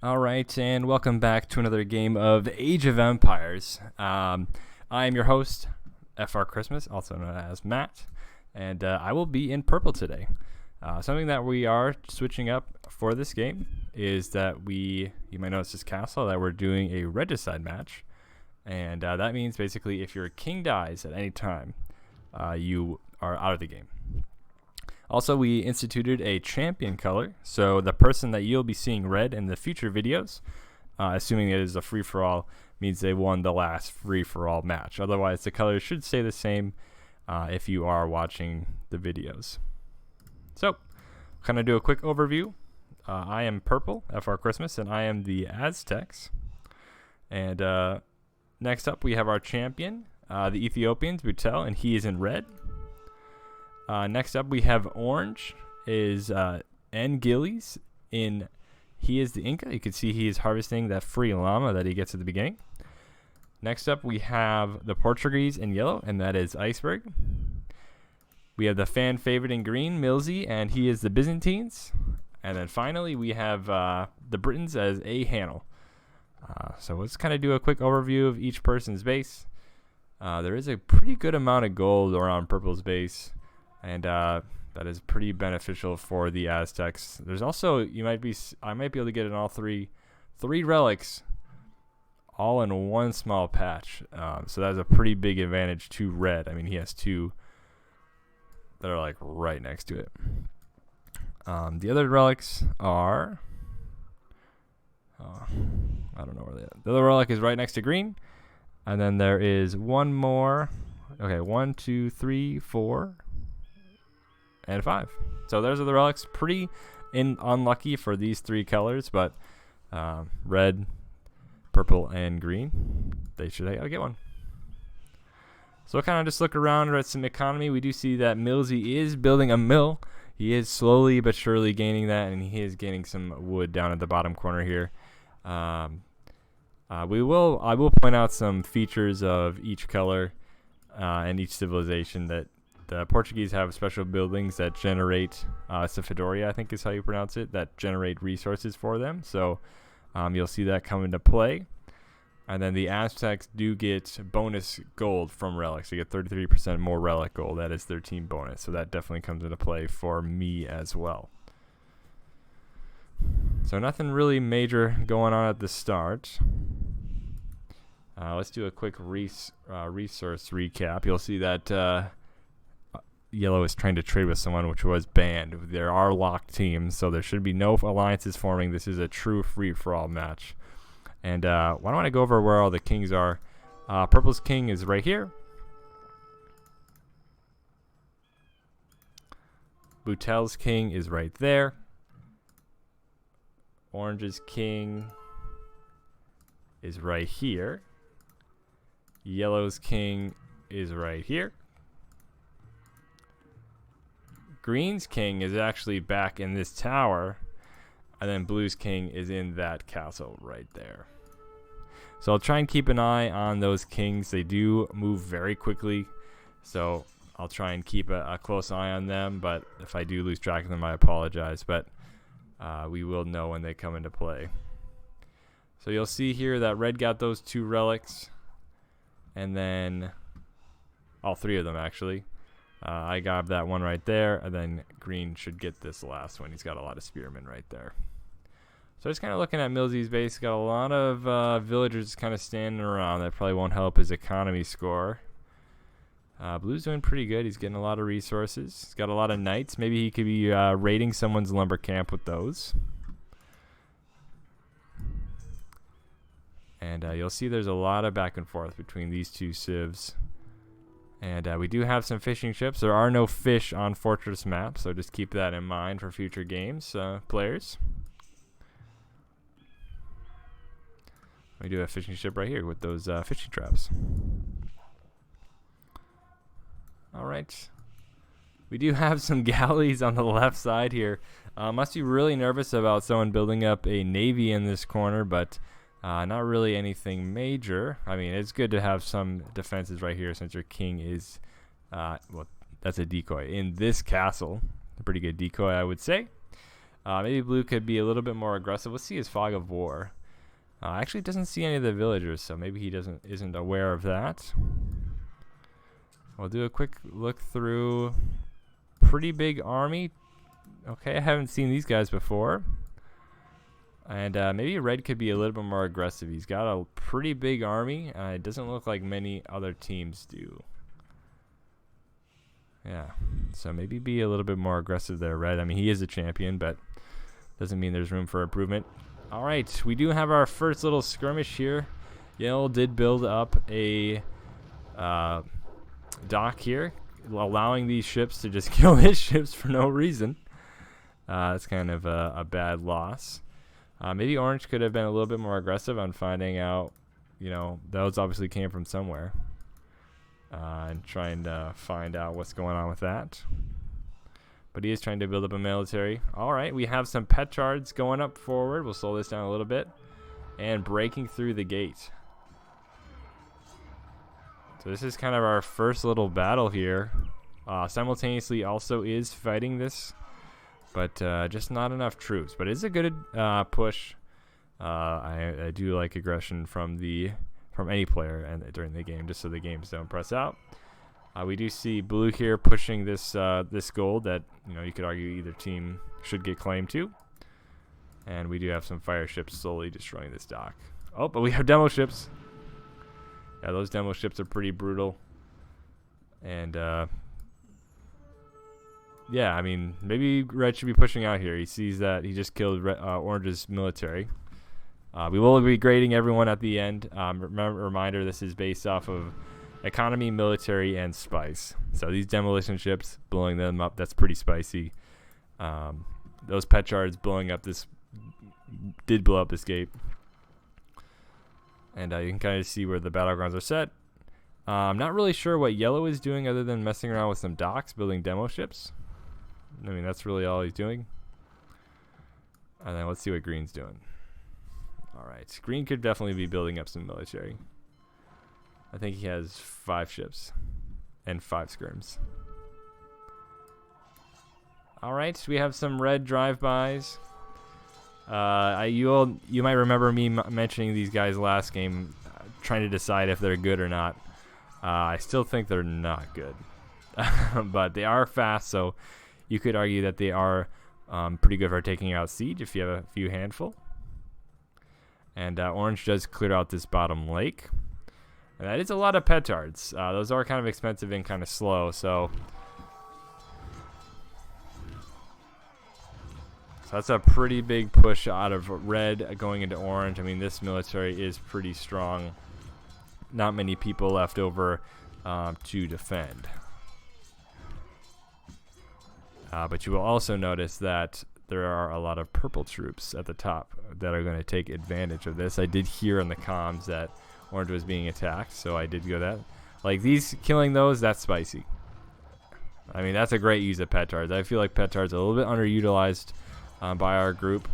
Alright, and welcome back to another game of Age of Empires. I am your host, FR Christmas, also known as Matt, and I will be in purple today. Something that we are switching up for this game is that you might notice this castle, that we're doing a Regicide match. And that means basically if your king dies at any time, you are out of the game. Also, we instituted a champion color, so the person that you'll be seeing red in the future videos, assuming it is a free-for-all, means they won the last free-for-all match. Otherwise, the colors should stay the same if you are watching the videos. So, kind of do a quick overview. I am purple, FR Christmas, and I am the Aztecs. And next up, we have our champion, the Ethiopians, Boutelle, and he is in red. Next up, we have orange is nggillies. He is the Inca. You can see he is harvesting that free llama that he gets at the beginning. Next up, we have the Portuguese in yellow, and that is Iceberg. We have the fan favorite in green, Milzie, and he is the Byzantines. And then finally, we have the Britons as Ahanel. So let's kind of do a quick overview of each person's base. There is a pretty good amount of gold around purple's base. And that is pretty beneficial for the Aztecs. There's also I might be able to get in all three relics, all in one small patch. So that's a pretty big advantage to red. I mean, he has two that are like right next to it. The other relics are, I don't know where they are. The other relic is right next to green, and then there is one more. Okay, 1, 2, 3, 4. And 5. So those are the relics. Pretty unlucky for these three colors, but red, purple, and green, they should get one. So we'll kind of just look around at some economy. We do see that Milzie is building a mill. He is slowly but surely gaining that, and he is gaining some wood down at the bottom corner here. I will point out some features of each color and each civilization that the Portuguese have special buildings that generate Safadoria, I think is how you pronounce it, that generate resources for them. So you'll see that come into play. And then the Aztecs do get bonus gold from relics. They get 33% more relic gold. That is their team bonus. So that definitely comes into play for me as well. So nothing really major going on at the start. Let's do a quick resource recap. You'll see that yellow is trying to trade with someone, which was banned. There are locked teams, so there should be no alliances forming. This is a true free-for-all match. And why don't I go over where all the kings are? Purple's king is right here. Boutelle's king is right there. Orange's king is right here. Yellow's king is right here. Green's king is actually back in this tower, and then Blue's king is in that castle right there. So I'll try and keep an eye on those kings. They do move very quickly, so I'll try and keep a close eye on them, but if I do lose track of them, I apologize, but we will know when they come into play. So you'll see here that red got those two relics, and then all three of them actually. I got that one right there, and then green should get this last one. He's got a lot of spearmen right there. So just kind of looking at Milzie's base, got a lot of villagers kind of standing around. That probably won't help his economy score. Blue's doing pretty good. He's getting a lot of resources. He's got a lot of knights. Maybe he could be raiding someone's lumber camp with those. And you'll see there's a lot of back and forth between these two civs. And we do have some fishing ships. There are no fish on Fortress map, so just keep that in mind for future games, players. We do have a fishing ship right here with those fishing traps. Alright. We do have some galleys on the left side here. Must be really nervous about someone building up a navy in this corner, but not really anything major. I mean, it's good to have some defenses right here since your king is, well, that's a decoy in this castle. A pretty good decoy, I would say. Maybe blue could be a little bit more aggressive. Let's see his fog of war. Actually doesn't see any of the villagers, so maybe he isn't aware of that. We'll do a quick look through. Pretty big army. Okay, I haven't seen these guys before. And maybe red could be a little bit more aggressive. He's got a pretty big army. It doesn't look like many other teams do. Yeah, so maybe be a little bit more aggressive there, red. I mean, he is a champion, but doesn't mean there's room for improvement. All right, we do have our first little skirmish here. Yale did build up a dock here, allowing these ships to just kill his ships for no reason. That's kind of a bad loss. Maybe orange could have been a little bit more aggressive on finding out, you know, those obviously came from somewhere. And trying to find out what's going on with that. But he is trying to build up a military. All right, we have some Petards going up forward. We'll slow this down a little bit. And breaking through the gate. So this is kind of our first little battle here. Simultaneously also is fighting this. But just not enough troops. But it's a good push. I do like aggression from any player and during the game, just so the games don't press out. We do see blue here pushing this this gold that, you know, you could argue either team should get claim to. And we do have some fire ships slowly destroying this dock. Oh, but we have demo ships. Yeah, those demo ships are pretty brutal. And yeah, I mean, maybe red should be pushing out here. He sees that he just killed orange's military. We will be grading everyone at the end. Reminder, this is based off of economy, military, and spice. So these demolition ships, blowing them up, that's pretty spicy. Those Petards blowing up this, did blow up this gate. And you can kind of see where the battlegrounds are set. I'm not really sure what yellow is doing other than messing around with some docks, building demo ships. I mean, that's really all he's doing. And then let's see what green's doing. Alright, green could definitely be building up some military. I think he has 5 ships and 5 skirms. Alright, we have some red drive-bys. You might remember me mentioning these guys last game, trying to decide if they're good or not. I still think they're not good. But they are fast, so you could argue that they are pretty good for taking out siege if you have a few handful. And orange does clear out this bottom lake. And that is a lot of Petards. Those are kind of expensive and kind of slow, so that's a pretty big push out of red going into orange. I mean, this military is pretty strong. Not many people left over to defend. But you will also notice that there are a lot of purple troops at the top that are going to take advantage of this. I did hear in the comms that orange was being attacked, so I did go that. Like, these, killing those, that's spicy. I mean, that's a great use of Petards. I feel like Petards are a little bit underutilized by our group.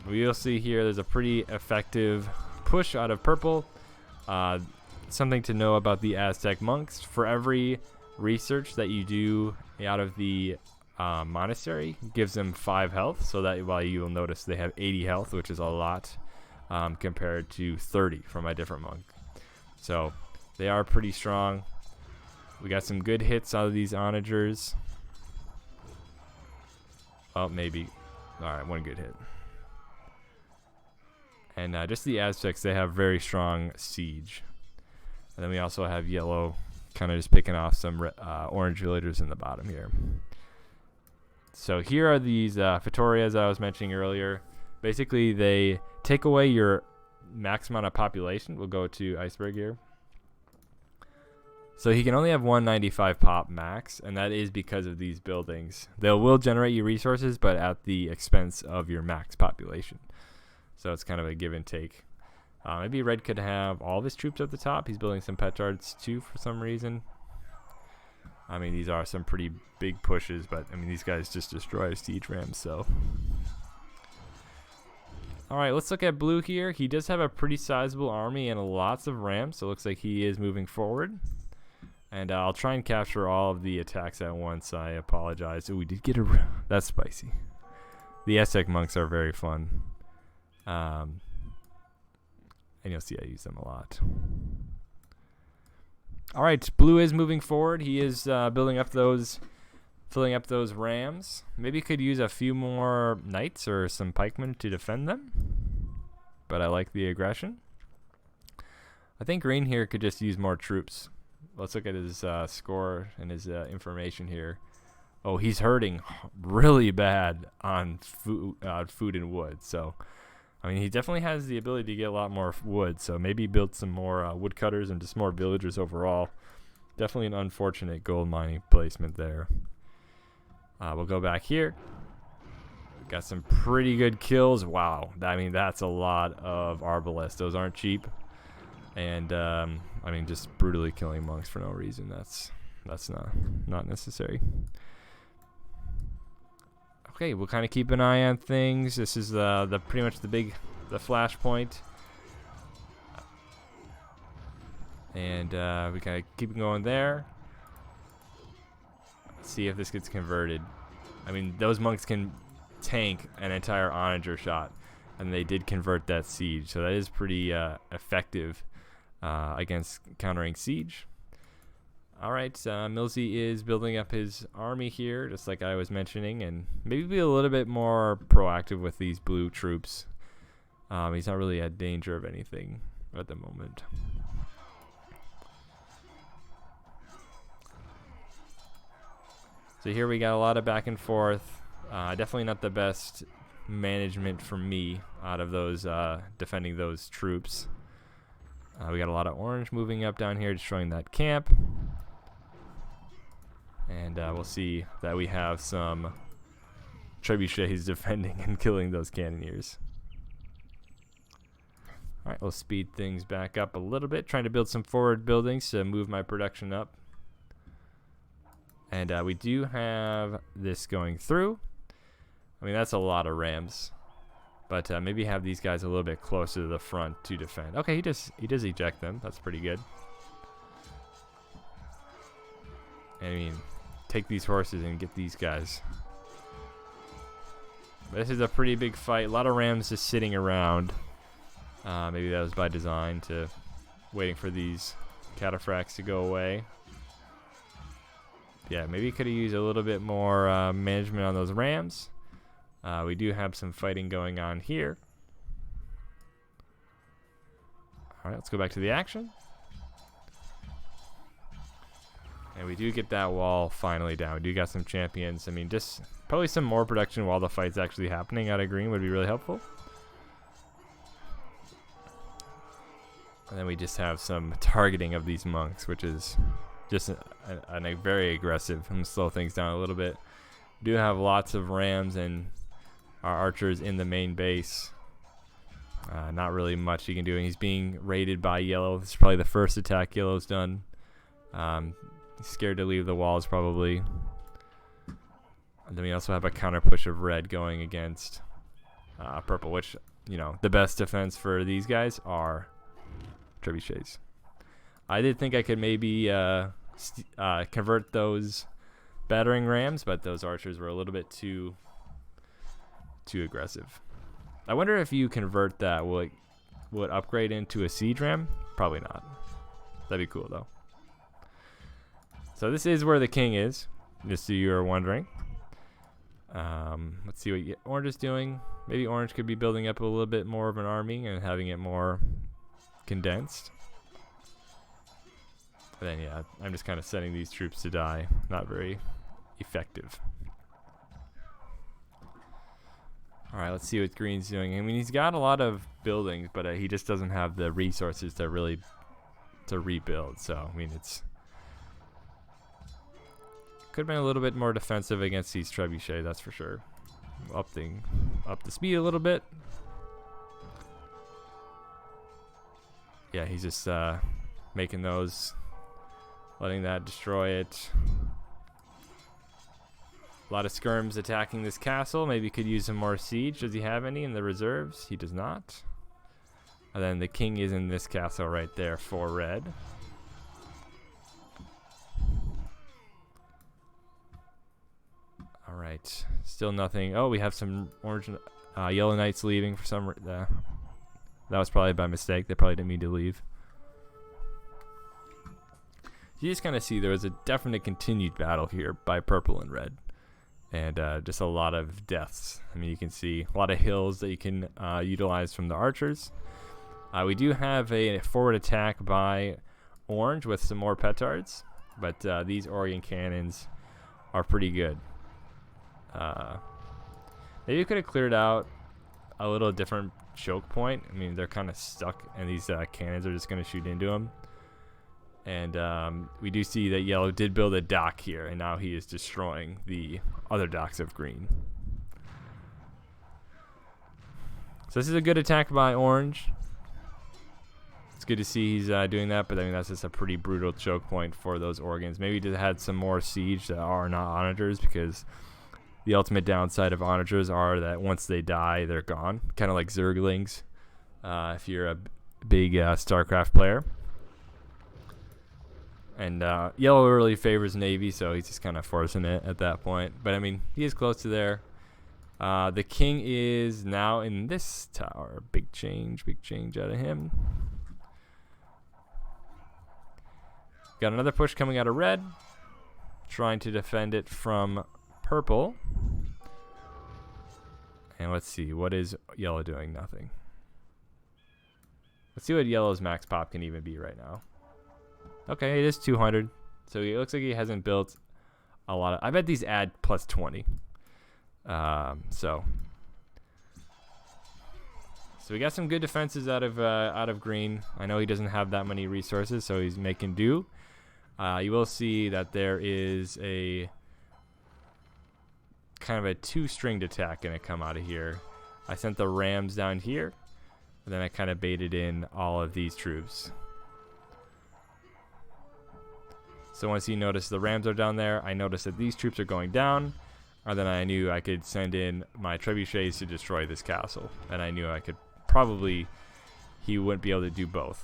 We'll see here, there's a pretty effective push out of purple. Something to know about the Aztec monks: for every research that you do out of the monastery, gives them 5 health, so that while you will notice they have 80 health, which is a lot compared to 30 from a different monk. So they are pretty strong. We got some good hits out of these onagers. Oh, maybe. Alright, one good hit. And just the Aztecs, they have very strong siege. And then we also have yellow kind of just picking off some orange villagers in the bottom here. So here are these Fetorias I was mentioning earlier. Basically, they take away your max amount of population. We'll go to Iceberg here. So he can only have 195 pop max, and that is because of these buildings. They will generate you resources, but at the expense of your max population. So it's kind of a give and take. Maybe red could have all of his troops at the top. He's building some Petards too for some reason. I mean, these are some pretty big pushes, but I mean, these guys just destroy siege rams, so. Alright, let's look at blue here. He does have a pretty sizable army and lots of rams, so it looks like he is moving forward. And I'll try and capture all of the attacks at once. I apologize. Oh, we did get that's spicy. The Aztec monks are very fun. And you'll see I use them a lot. All right, blue is moving forward. He is filling up those rams. Maybe could use a few more knights or some pikemen to defend them. But I like the aggression. I think green here could just use more troops. Let's look at his score and his information here. Oh, he's hurting really bad on food and wood. So, I mean, he definitely has the ability to get a lot more wood. So maybe build some more woodcutters and just more villagers overall. Definitely an unfortunate gold mining placement there. We'll go back here. Got some pretty good kills. Wow. I mean, that's a lot of arbalists. Those aren't cheap. And, I mean, just brutally killing monks for no reason. That's not necessary. Okay, we'll kind of keep an eye on things. This is the pretty much the flashpoint. And we kind of keep going there. Let's see if this gets converted. I mean, those monks can tank an entire onager shot, and they did convert that siege, so that is pretty effective against countering siege. Alright, Milzie is building up his army here, just like I was mentioning, and maybe be a little bit more proactive with these blue troops. He's not really at danger of anything at the moment. So here we got a lot of back and forth. Definitely not the best management for me out of those defending those troops. We got a lot of orange moving up down here, destroying that camp. And we'll see that we have some trebuchets defending and killing those cannoneers. Alright, we'll speed things back up a little bit, trying to build some forward buildings to move my production up. And we do have this going through. I mean, that's a lot of rams. But maybe have these guys a little bit closer to the front to defend. Okay, he does eject them. That's pretty good. I mean, take these horses and get these guys. But this is a pretty big fight. A lot of rams just sitting around. Maybe that was by design, to waiting for these cataphracts to go away. Yeah, maybe could have used a little bit more management on those rams. We do have some fighting going on here. Alright, let's go back to the action. And we do get that wall finally down. We do got some champions. I mean, just probably some more production while the fight's actually happening out of green would be really helpful. And then we just have some targeting of these monks, which is just a very aggressive. I'm going to slow things down a little bit. We do have lots of rams and our archers in the main base. Not really much he can do. And he's being raided by yellow. This is probably the first attack yellow's done. He's scared to leave the walls probably. And then we also have a counter push of red going against purple, which, you know, the best defense for these guys are trebuchets. I did think I could maybe convert those battering rams, but those archers were a little bit too aggressive. I wonder if you convert that, will it upgrade into a siege ram? Probably not. That'd be cool though. So this is where the king is, just so you're wondering. Let's see what orange is doing. Maybe orange could be building up a little bit more of an army and having it more condensed. But then yeah, I'm just kind of sending these troops to die. Not very effective. Alright, let's see what green's doing. I mean, he's got a lot of buildings, but he just doesn't have the resources to really rebuild. So, I mean, it's could have been a little bit more defensive against these trebuchets, that's for sure. Up the speed a little bit. Yeah, he's just making those, letting that destroy it. A lot of skirms attacking this castle. Maybe could use some more siege. Does he have any in the reserves? He does not. And then the king is in this castle right there for red. All right, still nothing. Oh, we have some orange, yellow knights leaving for some. That was probably by mistake. They probably didn't mean to leave. You just kind of see there was a definite continued battle here by purple and red, and just a lot of deaths. I mean, you can see a lot of hills that you can utilize from the archers. We do have a forward attack by orange with some more petards, but these Oregon cannons are pretty good. Maybe you could have cleared out a little different choke point. I mean, they're kind of stuck, and these cannons are just going to shoot into them. And we do see that yellow did build a dock here, and now he is destroying the other docks of green. So this is a good attack by orange. It's good to see he's doing that, but I mean that's just a pretty brutal choke point for those Oregons. Maybe they had some more siege that are not onagers, because the ultimate downside of onagers are that once they die, they're gone. Kind of like Zerglings, if you're a big StarCraft player. And yellow really favors navy, so he's just kind of forcing it at that point. But I mean, he is close to there. The king is now in this tower. Big change out of him. Got another push coming out of red, trying to defend it from purple. And let's see, what is yellow doing? Nothing. Let's see what yellow's max pop can even be right now. Okay, it is 200. So it looks like he hasn't built a lot of. I bet these add plus 20. So we got some good defenses out of green. I know he doesn't have that many resources, so he's making do. You will see that there is a kind of a two-stringed attack going to come out of here. I sent the rams down here, and then I kind of baited in all of these troops. So once you notice the rams are down there, I noticed that these troops are going down, and then I knew I could send in my trebuchets to destroy this castle. And I knew I could probably, he wouldn't be able to do both.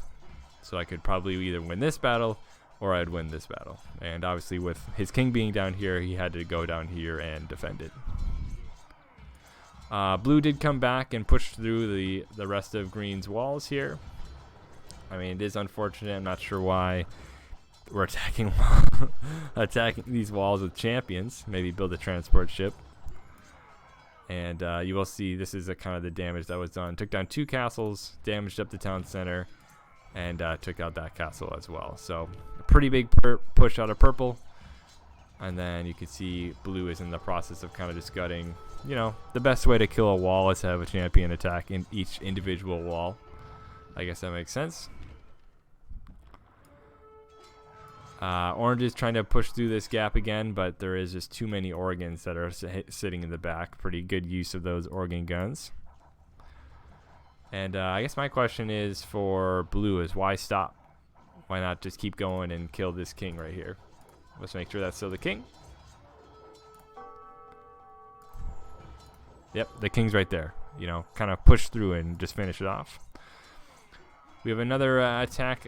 So I could probably either win this battle, or I'd win this battle. And obviously with his king being down here, he had to go down here and defend it. Blue did come back and push through the rest of green's walls here. I mean, it is unfortunate. I'm not sure why we're attacking these walls with champions. Maybe build a transport ship. And you will see this is kind of the damage that was done. Took down 2 castles, damaged up the town center, and took out that castle as well. So a pretty big push out of purple. And then you can see blue is in the process of kind of just gutting. You know, the best way to kill a wall is to have a champion attack in each individual wall. I guess that makes sense. Orange is trying to push through this gap again, but there is just too many Oregons that are sitting in the back. Pretty good use of those Oregon guns. And I guess my question is for blue is why stop? Why not just keep going and kill this king right here? Let's make sure that's still the king. Yep, the king's right there. You know, kind of push through and just finish it off. We have another attack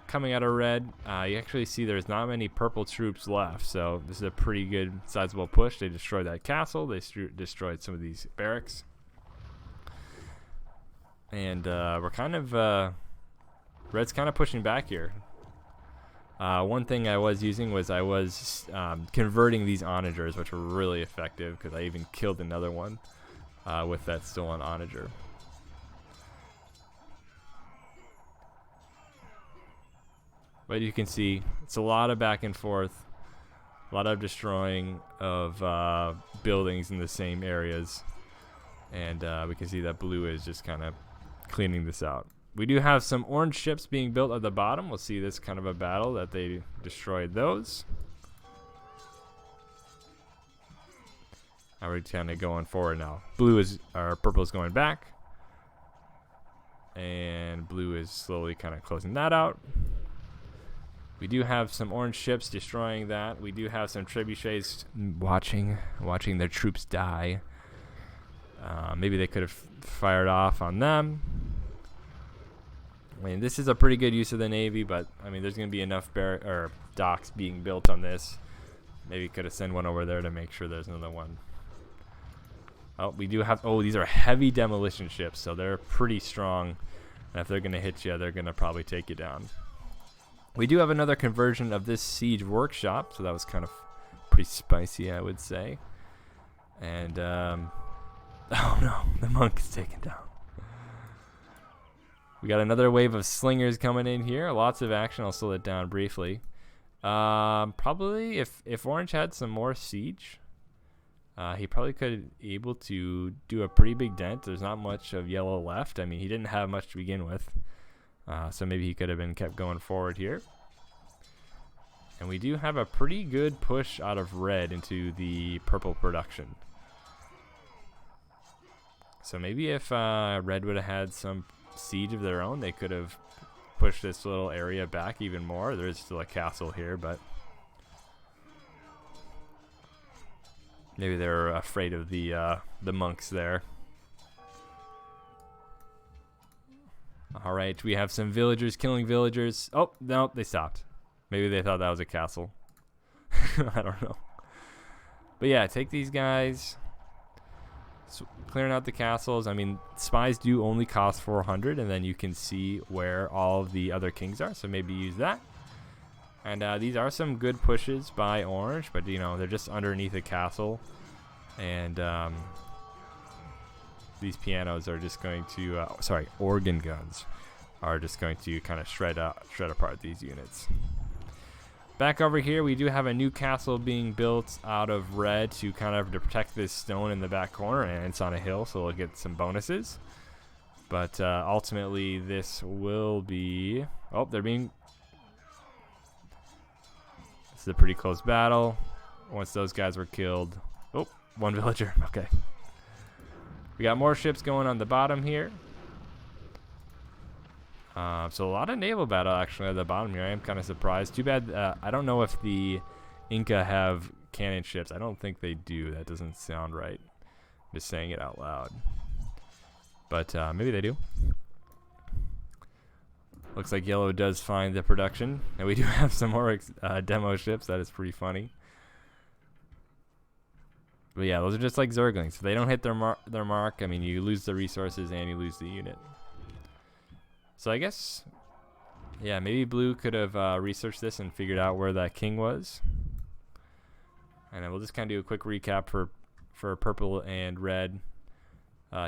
coming out of red. You actually see there's not many purple troops left, so this is a pretty good sizable push. They destroyed that castle. They destroyed some of these barracks. And we're kind of red's kind of pushing back here. One thing I was using was I was converting these onagers, which were really effective because I even killed another one with that stolen onager. But you can see it's a lot of back and forth, a lot of destroying of buildings in the same areas, and we can see that blue is just kind of cleaning this out. We do have some orange ships being built at the bottom. We'll see this kind of a battle that they destroyed those. Now we're kind of going forward now. Purple is going back, and blue is slowly kind of closing that out. We do have some orange ships destroying that. We do have some trebuchets watching their troops die. Maybe they could have fired off on them. I mean, this is a pretty good use of the navy, but I mean, there's going to be enough docks being built on this Maybe could have sent one over there to make sure there's another one. Oh, we do have... Oh, these are heavy demolition ships, so they're pretty strong. And if they're going to hit you, they're going to probably take you down. We do have another conversion of this siege workshop, so that was kind of pretty spicy, I would say. And, oh no, the monk is taken down. We got another wave of slingers coming in here. Lots of action. I'll slow it down briefly. Probably if Orange had some more siege, he probably could be able to do a pretty big dent. There's not much of yellow left. I mean, he didn't have much to begin with. So maybe he could have been kept going forward here. And we do have a pretty good push out of red into the purple production. So maybe if red would have had some siege of their own, they could have pushed this little area back even more. There's still a castle here, but maybe they're afraid of the monks there. All right, we have some villagers killing villagers. Oh no, they stopped. Maybe they thought that was a castle. I don't know. But yeah, take these guys. So clearing out the castles. I mean, spies do only cost 400, and then you can see where all of the other kings are. So maybe use that. And these are some good pushes by Orange, but you know they're just underneath a castle, and these pianos are just going to, organ guns are just going to kind of shred apart these units. Back over here, we do have a new castle being built out of red to kind of to protect this stone in the back corner, and it's on a hill, so we'll get some bonuses. But ultimately, this will be... Oh, they're being... This is a pretty close battle. Once those guys were killed... Oh, one villager. Okay. We got more ships going on the bottom here. So a lot of naval battle actually at the bottom here. I am kind of surprised. Too bad. I don't know if the Inca have cannon ships. I don't think they do. That doesn't sound right. I'm just saying it out loud. But maybe they do. Looks like yellow does find the production. And we do have some more demo ships. That is pretty funny. But yeah, those are just like Zerglings. If they don't hit their mark, I mean, you lose the resources and you lose the unit. So I guess, yeah, maybe blue could have researched this and figured out where that king was. And then we'll just kind of do a quick recap for purple and red.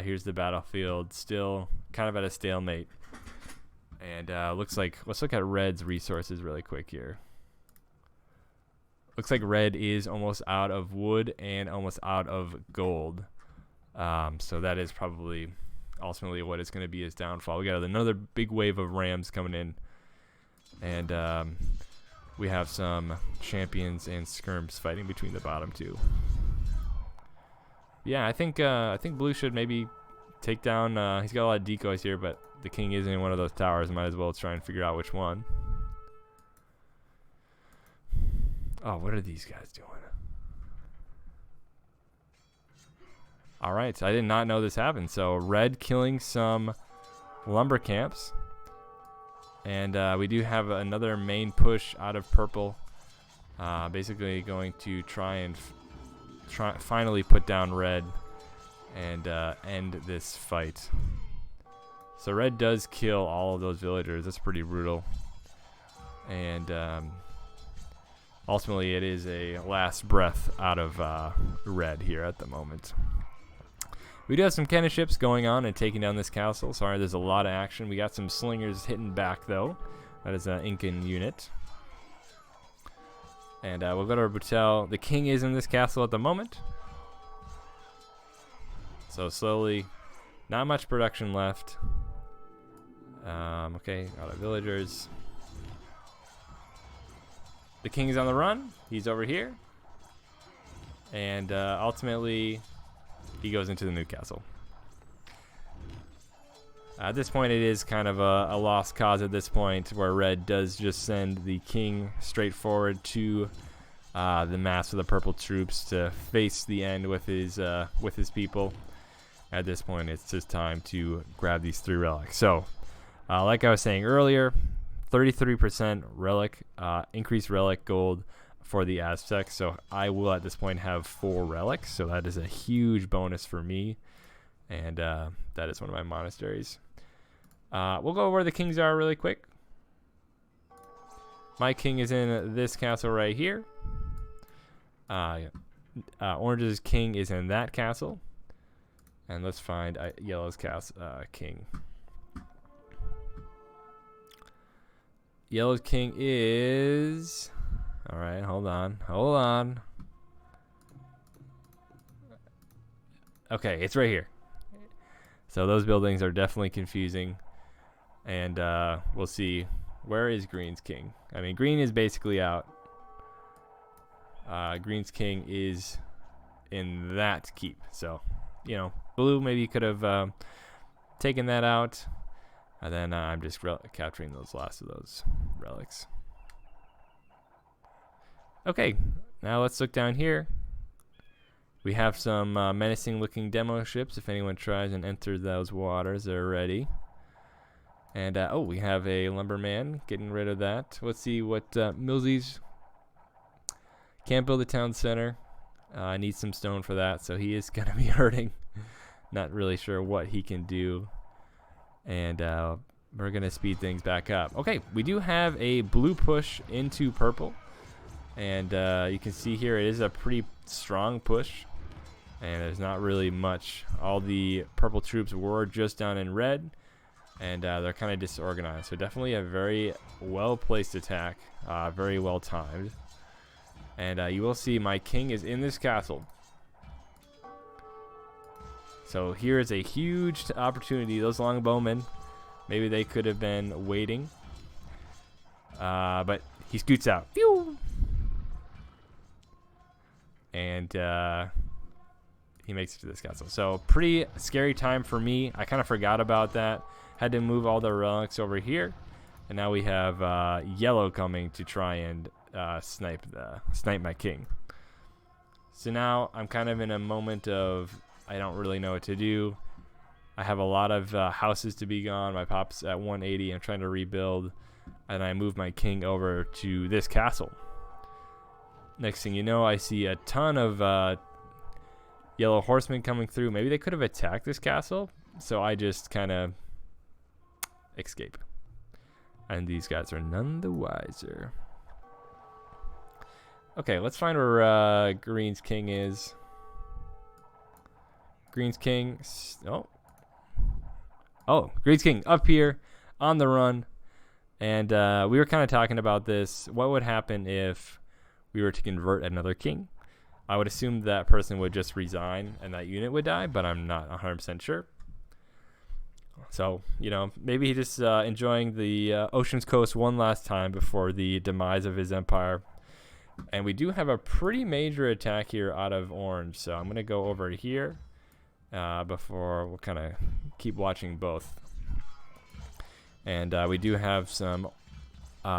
Here's the battlefield, still kind of at a stalemate. And looks like, let's look at red's resources really quick here. Looks like red is almost out of wood and almost out of gold. So that is probably ultimately what is going to be his downfall. We got another big wave of rams coming in. And we have some champions and skirms fighting between the bottom two. Yeah, I think blue should maybe take down... he's got a lot of decoys here, but the king is in one of those towers. Might as well try and figure out which one. Oh, what are these guys doing? Alright, I did not know this happened. So, red killing some lumber camps. And we do have another main push out of purple. Basically going to try and finally put down red and end this fight. So, red does kill all of those villagers. That's pretty brutal. And... ultimately, it is a last breath out of red here at the moment. We do have some cannon ships going on and taking down this castle. Sorry, there's a lot of action. We got some slingers hitting back, though. That is an Incan unit. And we'll go to our Boutelle. The king is in this castle at the moment. So slowly, not much production left. Okay, got our villagers. The king is on the run. He's over here. And ultimately, he goes into the new castle. At this point, it is kind of a lost cause at this point, where red does just send the king straight forward to the mass of the purple troops to face the end with his people. At this point, it's just time to grab these 3 relics. So, like I was saying earlier, 33% relic, increased relic gold, for the Aztecs. So I will at this point have 4 relics. So that is a huge bonus for me. And that is one of my monasteries. We'll go where the kings are really quick. My king is in this castle right here. Orange's king is in that castle. And let's find Yellow's king. Yellow's king is... Alright, hold on. Okay, it's right here. So those buildings are definitely confusing. And we'll see. Where is Green's king? I mean, Green is basically out. Green's king is in that keep. So, you know, Blue maybe could have taken that out. And then I'm just capturing those last of those relics. Okay, now let's look down here. We have some menacing looking demo ships. If anyone tries and enter those waters, they're ready. And, oh, we have a lumberman, getting rid of that. Let's see what Milzie's. Can't build a town center. I need some stone for that, so he is going to be hurting. Not really sure what he can do. And we're going to speed things back up. Okay, we do have a blue push into purple. And you can see here it is a pretty strong push. And there's not really much. All the purple troops were just down in red. And they're kind of disorganized. So definitely a very well-placed attack. Very well-timed. And you will see my king is in this castle. So here is a huge opportunity. Those longbowmen, maybe they could have been waiting. But he scoots out. Phew! And he makes it to this castle. So pretty scary time for me. I kind of forgot about that. Had to move all the relics over here. And now we have yellow coming to try and snipe my king. So now I'm kind of in a moment of I don't really know what to do. I have a lot of houses to be gone. My pop's at 180. I'm trying to rebuild. And I move my king over to this castle. Next thing you know, I see a ton of yellow horsemen coming through. Maybe they could have attacked this castle. So I just kind of escape. And these guys are none the wiser. Okay, let's find where Green's king is. Green's king. Oh, Green's king up here on the run. And we were kind of talking about this. What would happen if we were to convert another king? I would assume that person would just resign and that unit would die, but I'm not 100% sure. So, you know, maybe he's just enjoying the Ocean's Coast one last time before the demise of his empire. And we do have a pretty major attack here out of orange. So I'm going to go over here before we'll kind of keep watching both. And we do have some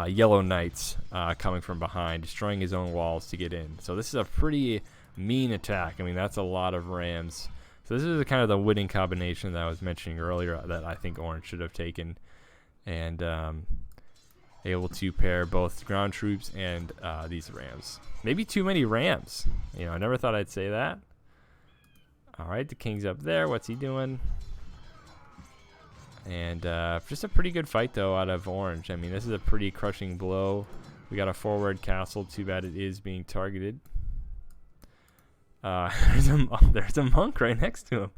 yellow knights coming from behind, destroying his own walls to get in. So this is a pretty mean attack. I mean, that's a lot of rams. So this is kind of the winning combination that I was mentioning earlier that I think orange should have taken. And able to pair both ground troops and these rams. Maybe too many rams. You know, I never thought I'd say that. All right, the king's up there. What's he doing? And just a pretty good fight, though, out of orange. I mean, this is a pretty crushing blow. We got a forward castle. Too bad it is being targeted. There's a monk right next to him.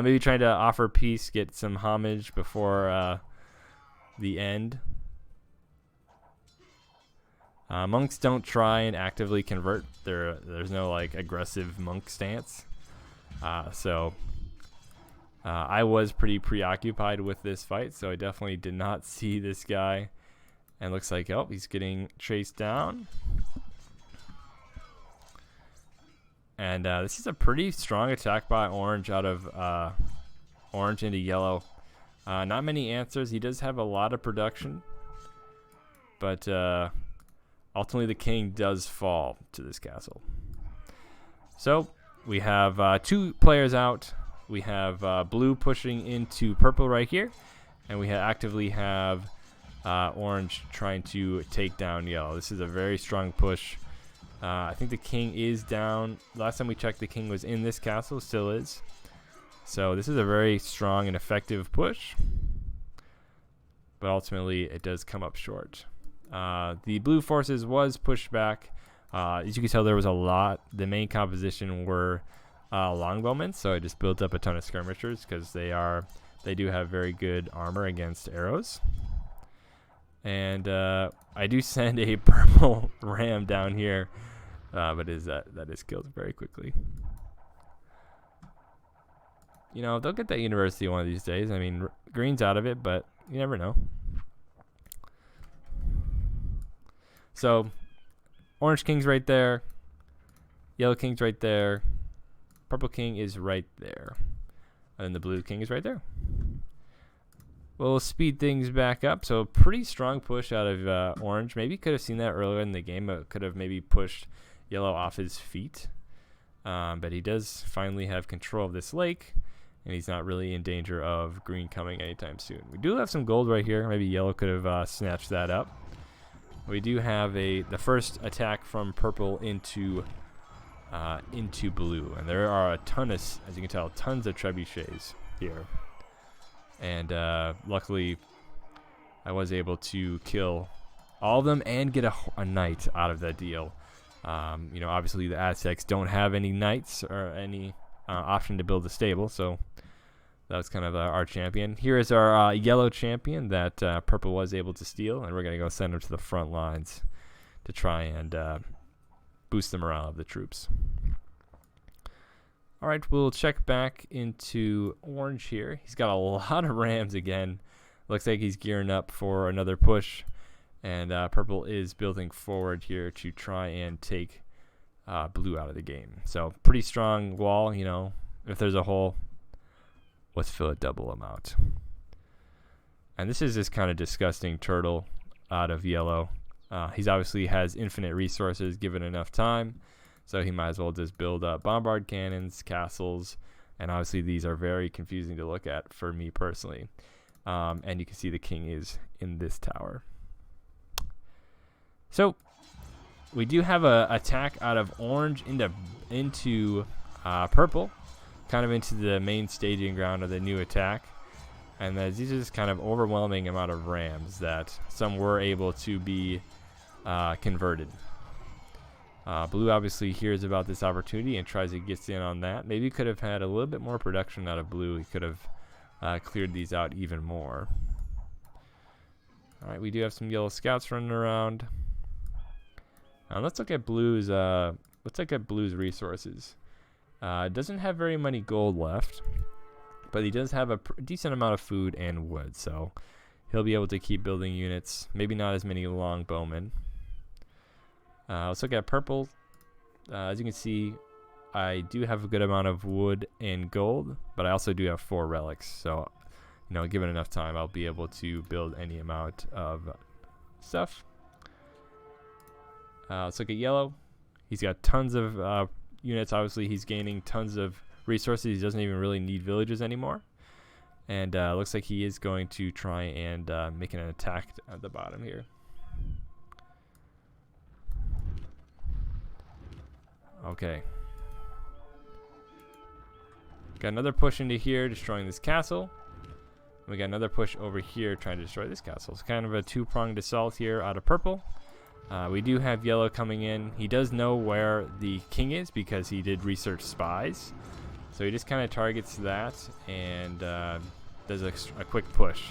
Maybe trying to offer peace, get some homage before the end. Monks don't try and actively convert. There's no like aggressive monk stance. So I was pretty preoccupied with this fight, so I definitely did not see this guy. And looks like, oh, he's getting chased down. And this is a pretty strong attack by orange out of orange into yellow. Not many answers. He does have a lot of production. But ultimately the king does fall to this castle. So we have 2 players out. We have blue pushing into purple right here. And we actively have Orange trying to take down yellow. This is a very strong push. I think the king is down. Last time we checked, the king was in this castle, still is. So this is a very strong and effective push. But ultimately, it does come up short. The blue forces was pushed back. As you can tell, there was a lot. The main composition were longbowmen, so I just built up a ton of skirmishers because they do have very good armor against arrows. And I do send a purple ram down here, but that is killed very quickly. You know, they'll get that university one of these days. I mean, green's out of it, but you never know. So, orange king's right there. Yellow king's right there. Purple king is right there. And then the blue king is right there. We'll speed things back up. So, pretty strong push out of orange. Maybe could have seen that earlier in the game. But could have maybe pushed yellow off his feet. But he does finally have control of this lake. And he's not really in danger of green coming anytime soon. We do have some gold right here. Maybe yellow could have snatched that up. We do have the first attack from purple into blue, and there are a ton of, as you can tell, tons of trebuchets here. And luckily, I was able to kill all of them and get a knight out of that deal. You know, obviously the Aztecs don't have any knights or any option to build a stable, so that was kind of our champion. Here is our yellow champion that purple was able to steal, and we're going to go send him to the front lines to try and boost the morale of the troops. All right, we'll check back into orange here. He's got a lot of rams again. Looks like he's gearing up for another push, and purple is building forward here to try and take blue out of the game. So pretty strong wall, you know. If there's a hole, let's fill a double amount. And this is this kind of disgusting turtle out of yellow. He's obviously has infinite resources given enough time, so he might as well just build up bombard cannons, castles, and obviously these are very confusing to look at for me personally. And you can see the king is in this tower. So we do have a attack out of orange into purple, kind of into the main staging ground of the new attack. And these are just kind of overwhelming amount of rams that some were able to be converted. Blue obviously hears about this opportunity and tries to get in on that. Maybe could have had a little bit more production out of blue. He could have cleared these out even more. All right, we do have some yellow scouts running around. Let's look at blue's resources. Doesn't have very many gold left, but he does have a decent amount of food and wood, so he'll be able to keep building units. Maybe not as many longbowmen. Let's look at purple. As you can see, I do have a good amount of wood and gold, but I also do have 4 relics, so you know, given enough time, I'll be able to build any amount of stuff. Let's look at yellow. He's got tons of units. Obviously, he's gaining tons of resources. He doesn't even really need villages anymore. And looks like he is going to try and make an attack at the bottom here. Okay. Got another push into here, destroying this castle. We got another push over here, trying to destroy this castle. It's kind of a two-pronged assault here out of purple. We do have yellow coming in. He does know where the king is because he did research spies. So he just kind of targets that and does a quick push.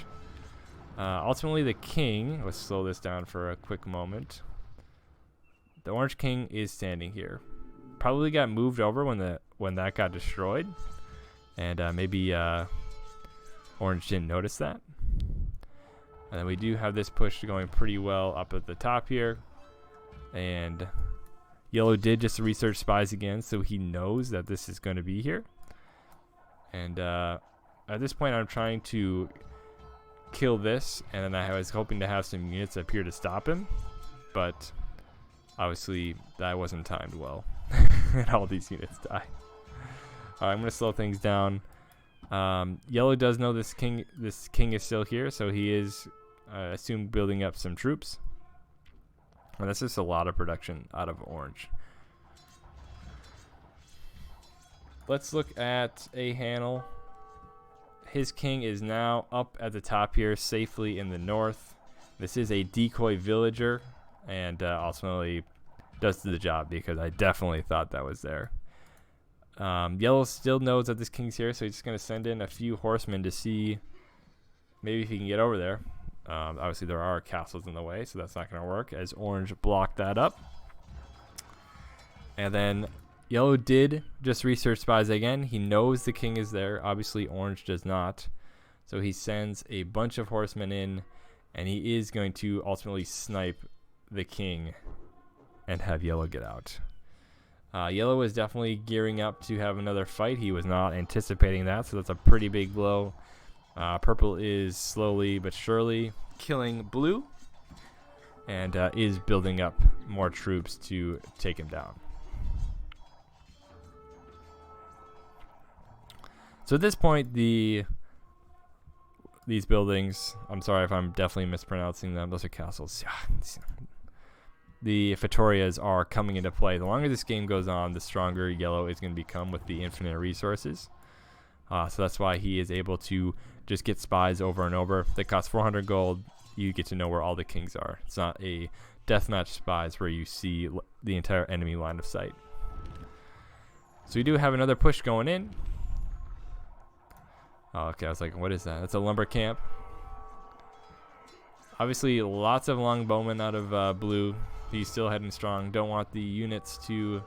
Ultimately, the king, let's slow this down for a quick moment. The orange king is standing here. Probably got moved over when that got destroyed. And maybe orange didn't notice that. And then we do have this push going pretty well up at the top here. And yellow did just research spies again, so he knows that this is going to be here. And at this point, I'm trying to kill this, and then I was hoping to have some units up here to stop him. But obviously, that wasn't timed well. And all these units die. Alright, I'm going to slow things down. Yellow does know this king is still here, so he is I assume building up some troops. And that's just a lot of production out of orange. Let's look at Ahanel. His king is now up at the top here, safely in the north. This is a decoy villager, and ultimately does the job because I definitely thought that was there. Yellow still knows that this king's here, so he's just going to send in a few horsemen to see maybe if he can get over there. Obviously, there are castles in the way, so that's not going to work, as orange blocked that up. And then yellow did just research spies again. He knows the king is there. Obviously, orange does not. So he sends a bunch of horsemen in, and he is going to ultimately snipe the king and have yellow get out. Yellow is definitely gearing up to have another fight. He was not anticipating that, so that's a pretty big blow. Purple is slowly but surely killing blue and is building up more troops to take him down. So at this point, these buildings, I'm sorry if I'm definitely mispronouncing them, those are castles. The Fattorias are coming into play. The longer this game goes on, the stronger yellow is going to become with the infinite resources. So that's why he is able to just get spies over and over. They cost 400 gold. You get to know where all the kings are. It's not a deathmatch spies where you see the entire enemy line of sight. So we do have another push going in. Oh, okay, I was like, what is that? That's a lumber camp. Obviously, lots of longbowmen out of blue. He's still heading strong. Don't want the units to,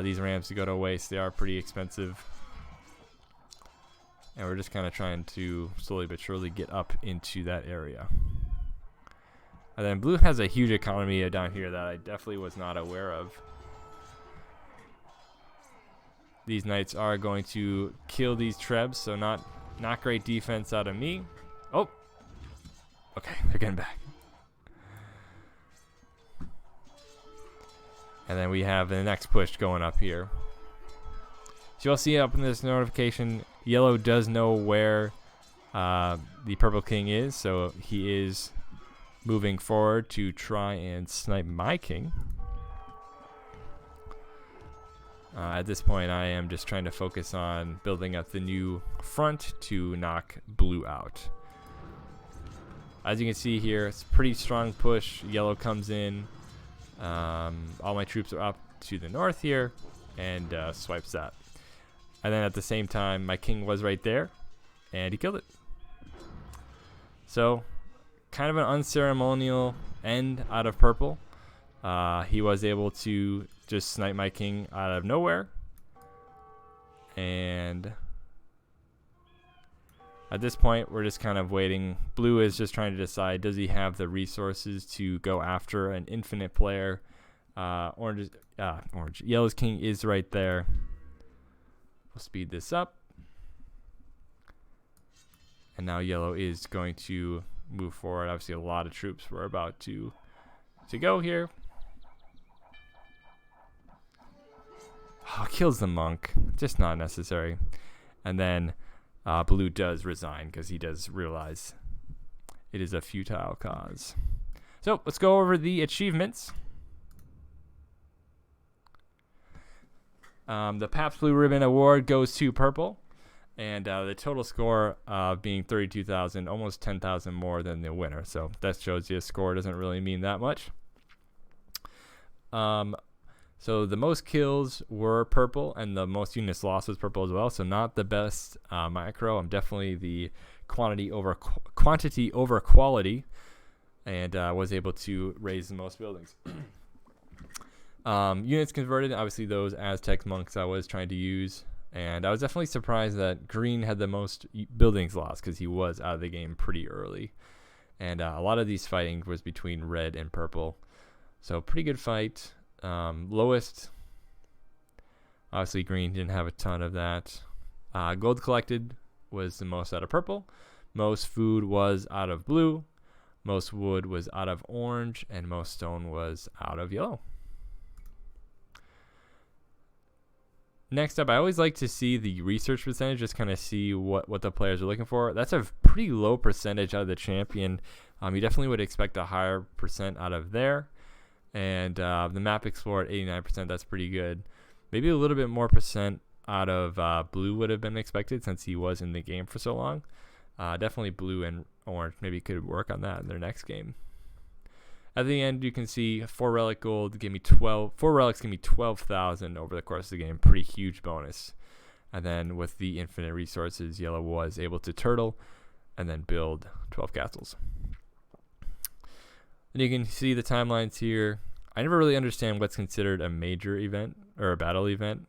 these rams to go to waste. They are pretty expensive. And we're just kind of trying to slowly but surely get up into that area. And then blue has a huge economy down here that I definitely was not aware of. These knights are going to kill these trebs, so not great defense out of me. Oh! Okay, they're getting back. And then we have the next push going up here. So you'll see up in this notification, yellow does know where the purple king is, so he is moving forward to try and snipe my king. At this point, I am just trying to focus on building up the new front to knock blue out. As you can see here, it's a pretty strong push. Yellow comes in. All my troops are up to the north here and swipes that. And then at the same time, my king was right there and he killed it. So kind of an unceremonial end out of purple. He was able to just snipe my king out of nowhere. And at this point, we're just kind of waiting. Blue is just trying to decide, does he have the resources to go after an infinite player? Orange. Yellow's king is right there. We'll speed this up. And now yellow is going to move forward. Obviously, a lot of troops were about to go here. Oh, kills the monk. Just not necessary. And then blue does resign because he does realize it is a futile cause. So let's go over the achievements. The Pabst Blue Ribbon Award goes to purple. And the total score being 32,000, almost 10,000 more than the winner. So that shows you a score doesn't really mean that much. So the most kills were purple, and the most units lost was purple as well. So not the best micro. I'm definitely the quantity over quality, and was able to raise the most buildings. Units converted, obviously those Aztec monks I was trying to use. And I was definitely surprised that green had the most buildings lost because he was out of the game pretty early. And a lot of these fighting was between red and purple. So pretty good fight. Lowest, obviously green didn't have a ton of that. Gold collected was the most out of purple. Most food was out of blue. Most wood was out of orange. And most stone was out of yellow. Next up, I always like to see the research percentage, just kind of see what the players are looking for. That's a pretty low percentage out of the champion. You definitely would expect a higher percent out of there. And the map explore at 89%, that's pretty good. Maybe a little bit more percent out of blue would have been expected since he was in the game for so long. Definitely blue and orange maybe could work on that in their next game. At the end, you can see 4 relic gold gave me 12. 4 relics give me 12,000 over the course of the game. Pretty huge bonus. And then with the infinite resources, yellow was able to turtle and then build 12 castles. And you can see the timelines here. I never really understand what's considered a major event or a battle event,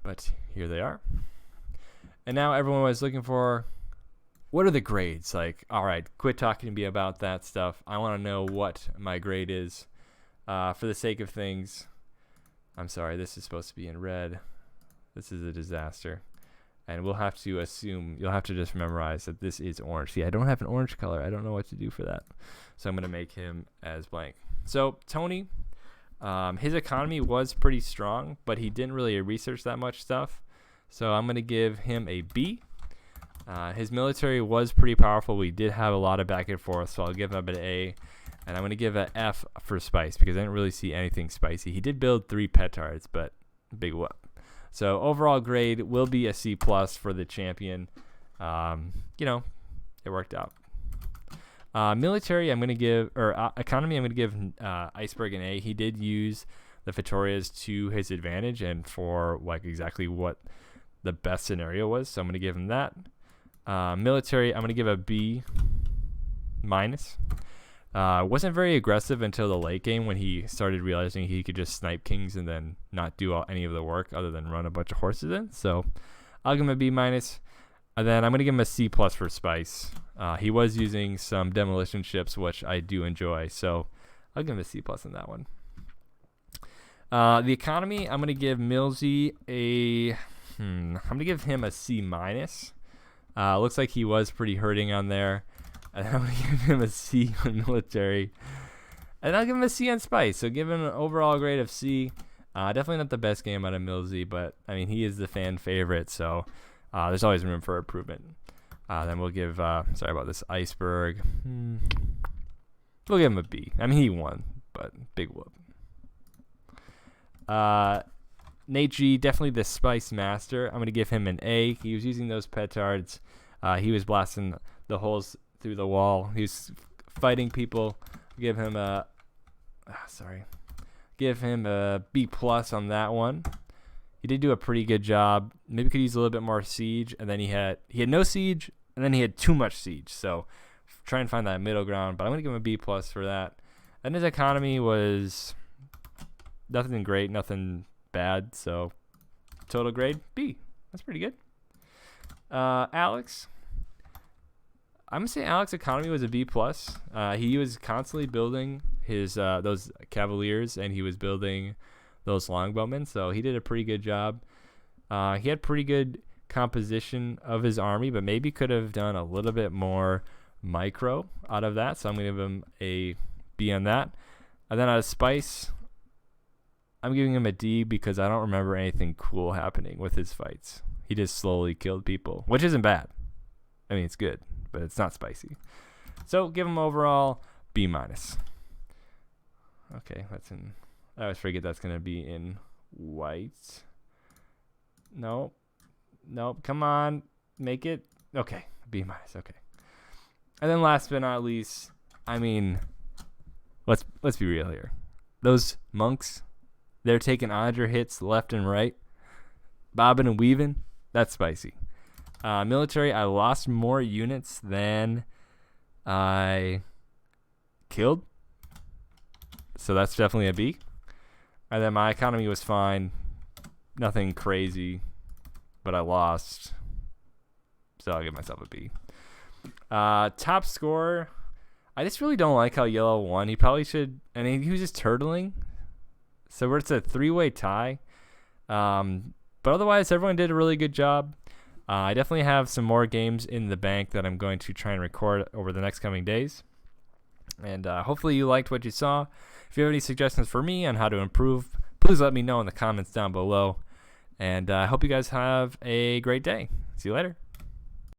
but here they are. And now everyone was looking for, what are the grades? Like, all right, quit talking to me about that stuff. I want to know what my grade is. For the sake of things, I'm sorry, this is supposed to be in red. This is a disaster. And we'll have to assume, you'll have to just memorize that this is orange. See, I don't have an orange color. I don't know what to do for that. So I'm going to make him as blank. So Tony, his economy was pretty strong, but he didn't really research that much stuff. So I'm going to give him a B. His military was pretty powerful. We did have a lot of back and forth, so I'll give him an A. And I'm going to give an F for spice because I didn't really see anything spicy. He did build 3 petards, but big whoop. So overall grade will be a C+ for the champion. It worked out. Military, I'm going to give, or economy, I'm going to give Iceberg an A. He did use the Victorias to his advantage and for like exactly what the best scenario was. So I'm going to give him that. Military, I'm going to give a B-. Wasn't very aggressive until the late game when he started realizing he could just snipe kings and then not do any of the work other than run a bunch of horses in. So I'll give him a B-. And then I'm going to give him a C+ for spice. He was using some demolition ships, which I do enjoy. So I'll give him a C+ on that one. The economy, I'm going to give Milzie I'm going to give him a C-. Looks like he was pretty hurting on there. And I'm going to give him a C on military. And I'll give him a C on spice. So give him an overall grade of C. Definitely not the best game out of Milzie, but I mean, he is the fan favorite. So there's always room for improvement. Then we'll give, sorry about this, Iceberg. We'll give him a B. I mean, he won, but big whoop. Nate G, definitely the spice master. I'm going to give him an A. He was using those petards. He was blasting the holes through the wall. He was fighting people. Give him a B+ on that one. He did do a pretty good job. Maybe could use a little bit more siege, and then he had no siege, and then he had too much siege. So try and find that middle ground. But I'm gonna give him a B+ for that. And his economy was nothing great, nothing bad. So total grade B. That's pretty good. Alex, I'm gonna say Alex's economy was a B+. He was constantly building his those cavaliers, and he was building those longbowmen, so he did a pretty good job. He had pretty good composition of his army, but maybe could have done a little bit more micro out of that, so I'm going to give him a B on that. And then out of spice, I'm giving him a D because I don't remember anything cool happening with his fights. He just slowly killed people, which isn't bad. I mean, it's good, but it's not spicy. So give him overall B-. Okay, that's in... I always forget that's going to be in white. Nope. Come on. Make it. Okay. B-. Okay. And then last but not least, I mean, let's be real here. Those monks, they're taking 100 hits left and right, bobbing and weaving. That's spicy. Military, I lost more units than I killed. So that's definitely a B. And then my economy was fine. Nothing crazy. But I lost. So I'll give myself a B. Top scorer. I just really don't like how yellow won. He probably should. I mean, he was just turtling. So it's a 3-way tie. But otherwise, everyone did a really good job. I definitely have some more games in the bank that I'm going to try and record over the next coming days. And hopefully you liked what you saw. If you have any suggestions for me on how to improve, please let me know in the comments down below. And I hope you guys have a great day. See you later.